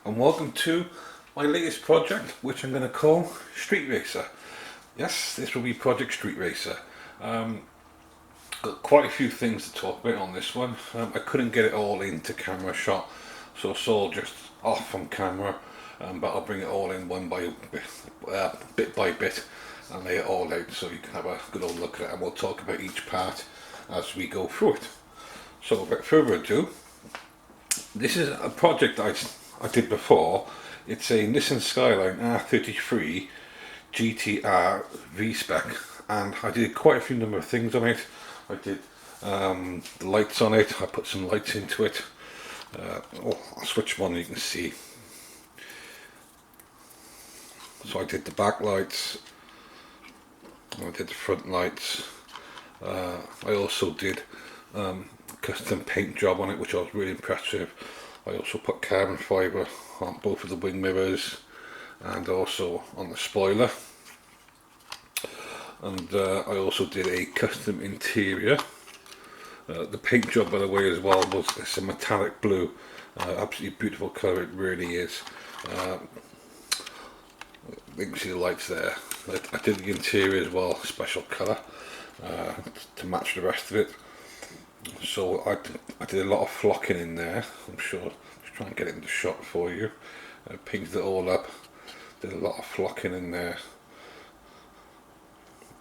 and welcome to my latest project, which I'm going to call Street Racer. Yes, this will be Project Street Racer. Got quite a few things to talk about on this one. I couldn't get it all into camera shot, so it's all just off from camera, but I'll bring it all in bit by bit and lay it all out so you can have a good old look at it, and we'll talk about each part as we go through it. So without further ado, this is a project I did before. It's a Nissan Skyline R33 GTR V-Spec, and I did quite a few number of things on it. I did the lights on it, I put some lights into it. I'll switch one, you can see. So I did the back lights, I did the front lights. I also did custom paint job on it, which I was really impressed with. I also put carbon fibre on both of the wing mirrors and also on the spoiler. And I also did a custom interior. The paint job, by the way, as well, was it's a metallic blue. Absolutely beautiful colour, it really is. You can see the lights there. I did the interior as well, special colour to match the rest of it. So I did a lot of flocking in there. I'm sure, just try and get it in the shot for you. Painted it all up. Did a lot of flocking in there.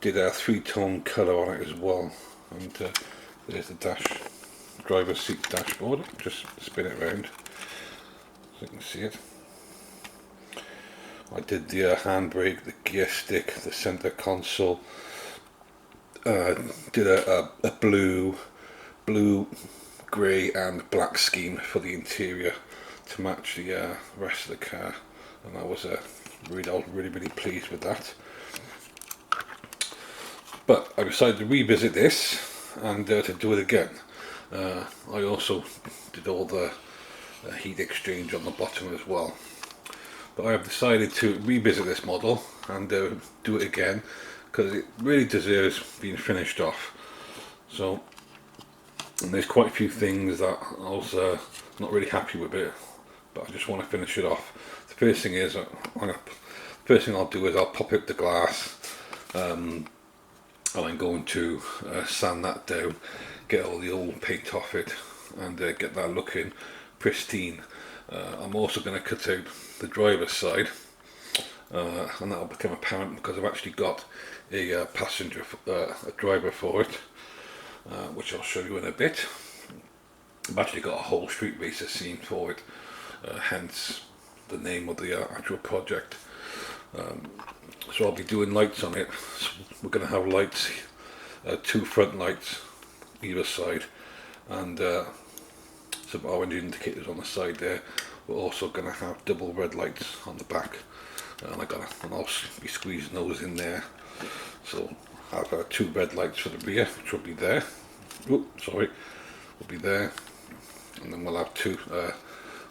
Did a three-tone colour on it as well. And there's the driver's seat dashboard. Just spin it around so you can see it. I did the handbrake, the gear stick, the centre console. Did a blue, grey and black scheme for the interior to match the rest of the car, and I was really pleased with that. But I decided to revisit this and to do it again. I also did all the heat exchange on the bottom as well. But I have decided to revisit this model and do it again because it really deserves being finished off. So, and there's quite a few things that I was not really happy with it, but I just want to finish it off. The first thing is, I'll do is I'll pop out the glass, and I'm going to sand that down, get all the old paint off it, and get that looking pristine. I'm also going to cut out the driver's side, and that'll become apparent because I've actually got a driver for it, which I'll show you in a bit. I've actually got a whole street racer scene for it, hence the name of the actual project. So I'll be doing lights on it. So we're going to have lights, two front lights either side, and some orange indicators on the side there. We're also going to have double red lights on the back, and I'll be squeezing those in there. So I have two red lights for the rear, which will be there. Will be there, and then we'll have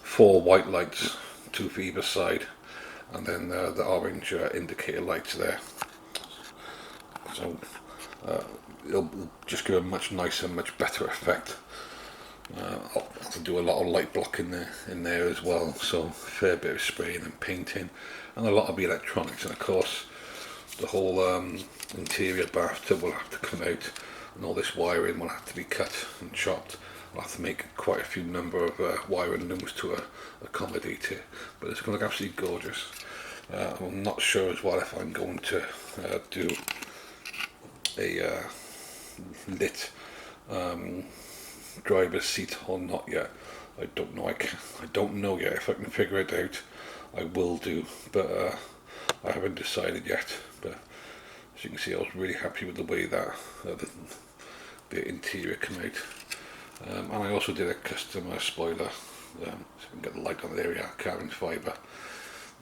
four white lights, two for either side, and then the orange indicator lights there. So it'll just give a much nicer, much better effect. I'll have to do a lot of light blocking in there as well, so a fair bit of spraying and painting, and a lot of the electronics, and of course the whole interior bathtub will have to come out, and all this wiring will have to be cut and chopped. I'll have to make quite a few number of wiring looms to accommodate it, but it's going to look absolutely gorgeous. I'm not sure as well if I'm going to do a lit driver's seat or not yet. I don't know. I don't know yet. If I can figure it out, I will do, but I haven't decided yet. But as you can see, I was really happy with the way that the interior came out. And I also did a custom spoiler, so you can get the light on there. Yeah, carbon fibre.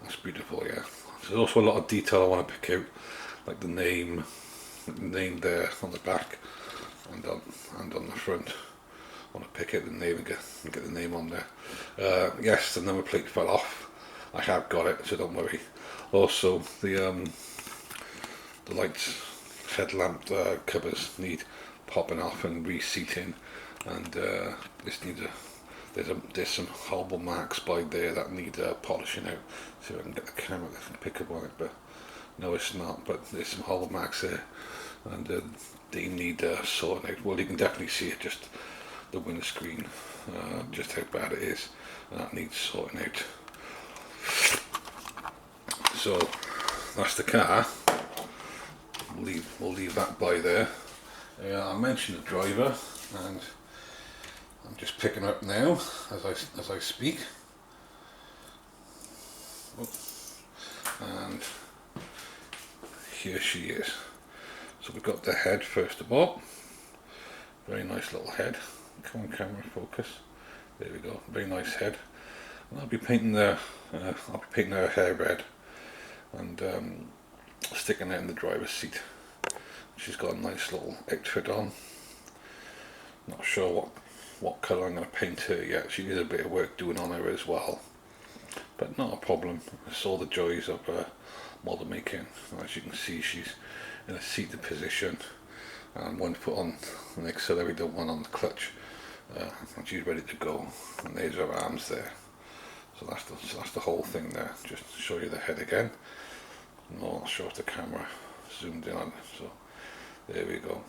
That's beautiful. Yeah. There's also a lot of detail I want to pick out, like the name there on the back and on the front. I want to pick out the name and get the name on there. Yes, the number plate fell off. I have got it, so don't worry. Also, the lights, headlamp covers need popping off and reseating, and this needs there's some horrible marks by there that need polishing out. See if I can get the camera to pick up on it, but no, it's not. But there's some horrible marks there, and they need sorting out. Well, you can definitely see it, just the windscreen, just how bad it is, and that needs sorting out. So that's the car. We'll leave that by there. I mentioned the driver, and I'm just picking up now as I speak. And here she is. So we've got the head first of all. Very nice little head. Come on, camera, focus. There we go. Very nice head. And I'll be painting her hair red, and sticking it in the driver's seat. She's got a nice little outfit on. Not sure what colour I'm going to paint her yet. She needs a bit of work doing on her as well, but not a problem. It's all the joys of model making. As you can see, she's in a seated position, and one foot on the accelerator, one on the clutch, and she's ready to go. And there's her arms there. So that's the whole thing there. Just to show you the head again. No, I'll show if the camera zoomed in on it. So there we go.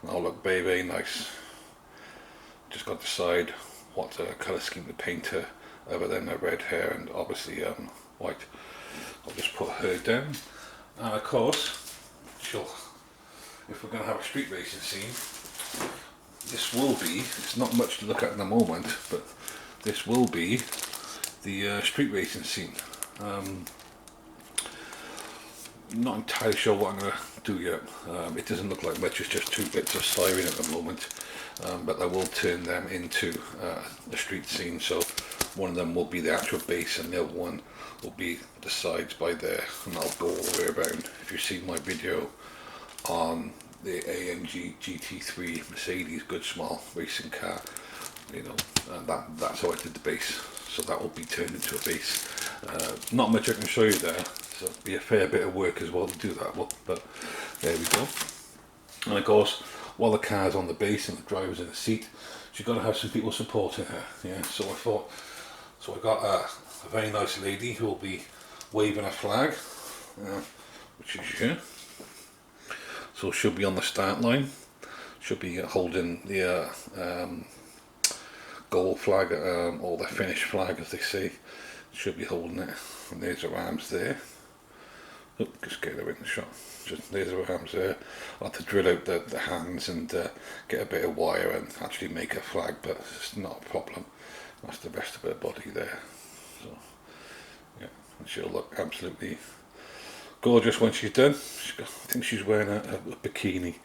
Now look, very, very nice. Just got to decide what colour scheme to paint her, other than her red hair and obviously white. I'll just put her down, and of course, if we're going to have a street racing scene, this will be, it's not much to look at in the moment, but this will be the street racing scene. Not entirely sure what I'm going to do yet. It doesn't look like much, it's just 2 bits of styrene at the moment, but I will turn them into the street scene. So one of them will be the actual base, and the other one will be the sides by there, and I'll go all the way around. If you've seen my video on the AMG GT3 Mercedes good small racing car, you know, that's how I did the base. So that will be turned into a base. Not much I can show you there, so it'll be a fair bit of work as well to do that. But there we go. And of course, while the car's on the base and the driver's in the seat, she's got to have some people supporting her. Yeah. So I thought, so I got a very nice lady who will be waving a flag, which is here. So she'll be on the start line. She'll be holding the goal flag, or the finish flag, as they say. She'll be holding it, and there's her arms there. Oop, just get her in the shot. Just there's her arms there. I'll have to drill out the hands and get a bit of wire and actually make a flag, but it's not a problem. That's the rest of her body there. So yeah, and she'll look absolutely gorgeous when she's done. I think she's wearing a bikini,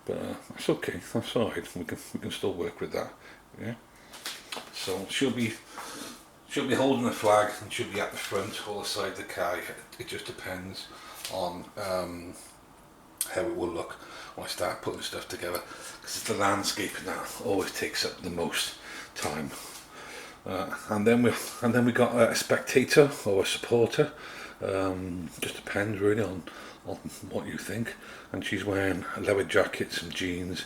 but that's okay. That's alright. We can still work with that. Yeah. So she'll be holding the flag, and she'll be at the front or the side of the car. It just depends on how it will look when I start putting stuff together, because it's the landscaping that always takes up the most time. And then we got a spectator or a supporter. Just depends really on what you think. And she's wearing a leather jacket, some jeans,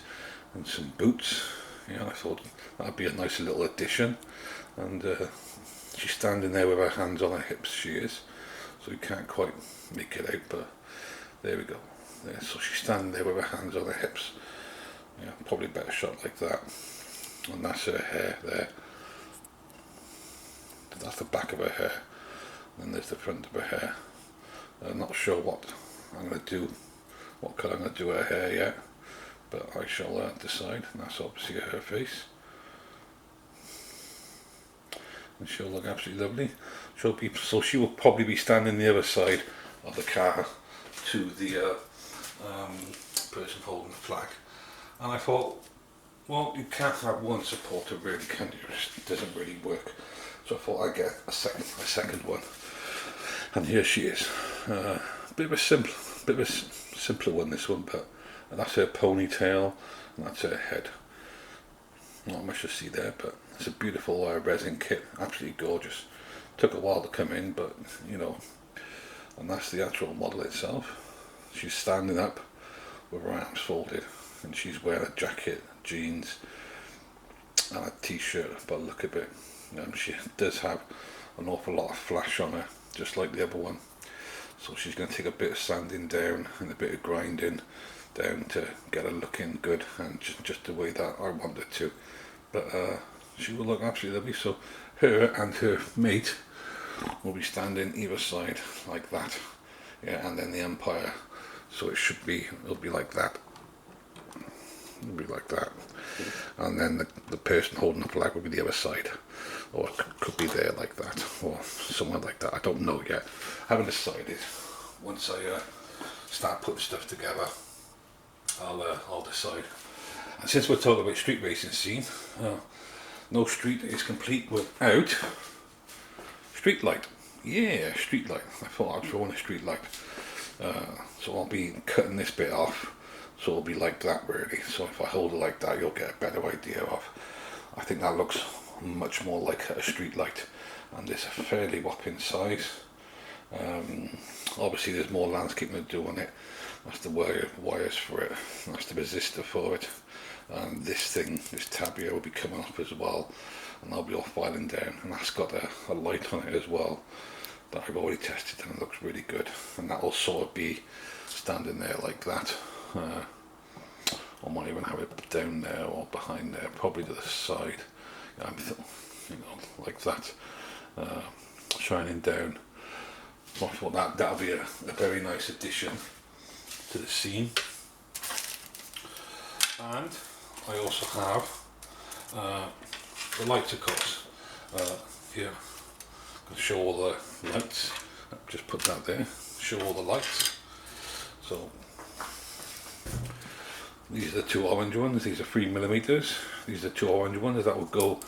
and some boots. Yeah, I thought that'd be a nice little addition. And she's standing there with her hands on her hips. She is, so you can't quite make it out, but there we go. Yeah, so she's standing there with her hands on her hips. Yeah, probably a better shot like that. And that's her hair there. That's the back of her hair. And there's the front of her hair. I'm not sure what I'm going to do, what colour I'm going to do her hair yet, but I shall decide. And that's obviously her face. And she'll look absolutely lovely. So she will probably be standing the other side of the car to the person holding the flag. And I thought, well, you can't have one supporter really, can you? It doesn't really work. So I thought I'd get a second one. And here she is. Bit of a simpler one, this one, but that's her ponytail and that's her head. Not much to see there, but it's a beautiful resin kit, absolutely gorgeous. Took a while to come in, but you know, and that's the actual model itself. She's standing up with her arms folded, and she's wearing a jacket, jeans, and a t-shirt by the look of it. She does have an awful lot of flash on her, just like the other one. So she's going to take a bit of sanding down and a bit of grinding down to get her looking good, and just the way that I want it to. But she will look absolutely lovely. So her and her mate will be standing either side like that, yeah, and then the umpire. So it'll be like that. It'll be like that, and then the person holding the flag will be the other side, or it could be there like that, or somewhere like that. I don't know yet. I haven't decided. Once I start putting stuff together, I'll decide. And since we're talking about street racing scene, no street is complete without street light. Yeah, street light. I thought I'd throw in a street light. So I'll be cutting this bit off, so it'll be like that really. So if I hold it like that, you'll get a better idea of. I think that looks much more like a street light, and it's a fairly whopping size. Obviously there's more landscaping to do on it. That's the wires for it, that's the resistor for it, and this Tamiya will be coming up as well, and I'll be all filing down, and that's got a light on it as well that I've already tested, and it looks really good, and that'll sort of be standing there like that. I might even have it down there or behind there, probably to the side, like that, shining down. So I thought that'll be a very nice addition to the scene. And I also have the lights, of course. Here, I'm going to show all the lights. Just put that there. Show all the lights. So these are the two orange ones. These are 3mm. These are two orange ones that will go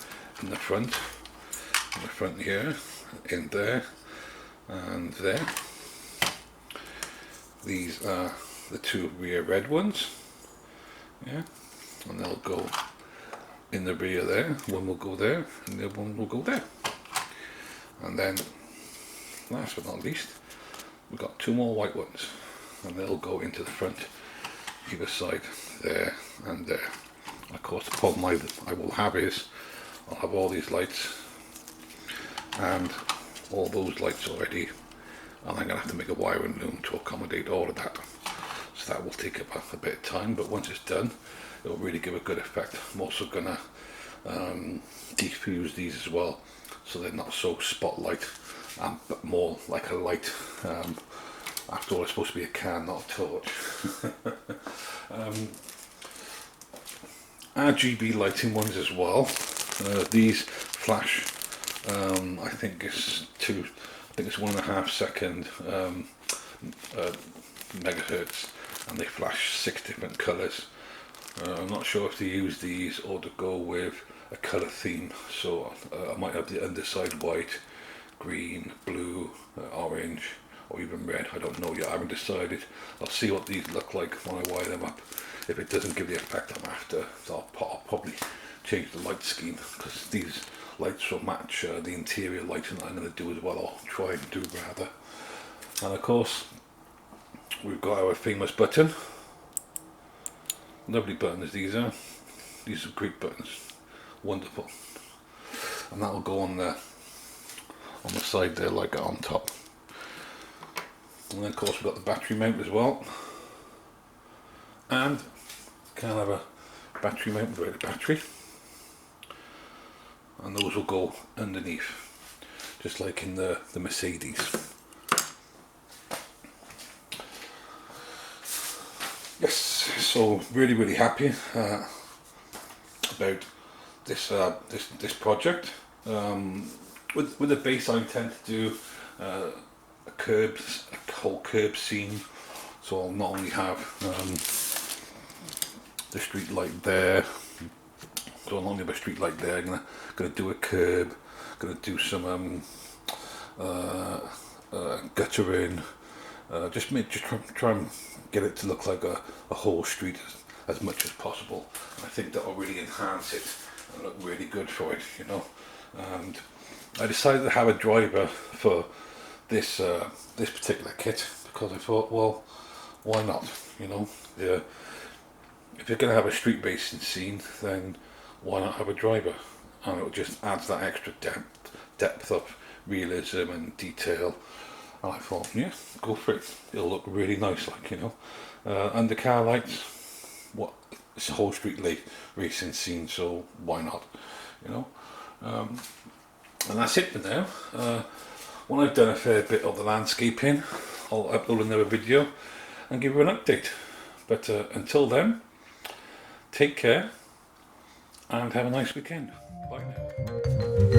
in the front. In the front here, in there, and there. These are the two rear red ones, yeah, and they'll go in the rear there. One will go there, and the other one will go there. And then, last but not least, we've got two more white ones, and they'll go into the front, either side, there and there. Of course, the problem I will have is I'll have all these lights and all those lights already, and I'm going to have to make a wiring loom to accommodate all of that. So that will take up a bit of time, but once it's done, it'll really give a good effect. I'm also going to diffuse these as well, so they're not so spotlight, but more like a light. After all, it's supposed to be a can, not a torch. RGB lighting ones as well. These flash. I think it's 1.5 second megahertz, and they flash 6 different colours. I'm not sure if to use these or to go with a colour theme, so I might have the underside white, green, blue, orange, or even red. I don't know yet, I haven't decided. I'll see what these look like when I wire them up. If it doesn't give the effect I'm after, so I'll probably change the light scheme, because these lights will match the interior lighting that I'm going to do as well, or try and do rather. And of course, we've got our famous button. Lovely buttons these are. These are great buttons. Wonderful. And that will go on the side there, like on top. And then of course we've got the battery mount as well. And can have a battery mount without a battery. And those will go underneath, just like in the Mercedes. Yes, so really happy about this project. With the base, I intend to do a whole curb scene. So I'll not only have the street light there. So I'll not only have a street light there. I'm gonna do a curb. Gonna do some guttering. Just try and get it to look like a whole street as much as possible. And I think that will really enhance it and look really good for it, you know. And I decided to have a driver for this particular kit, because I thought, well, why not? You know, yeah. If you're going to have a street racing scene, then why not have a driver? And it just adds that extra depth of realism and detail. And I thought, yeah, go for it. It'll look really nice, like, you know. Undercar lights, what? It's a whole street racing scene, so why not, you know. And that's it for now. When I've done a fair bit of the landscaping, I'll upload another video and give you an update. But until then, take care and have a nice weekend. Bye now.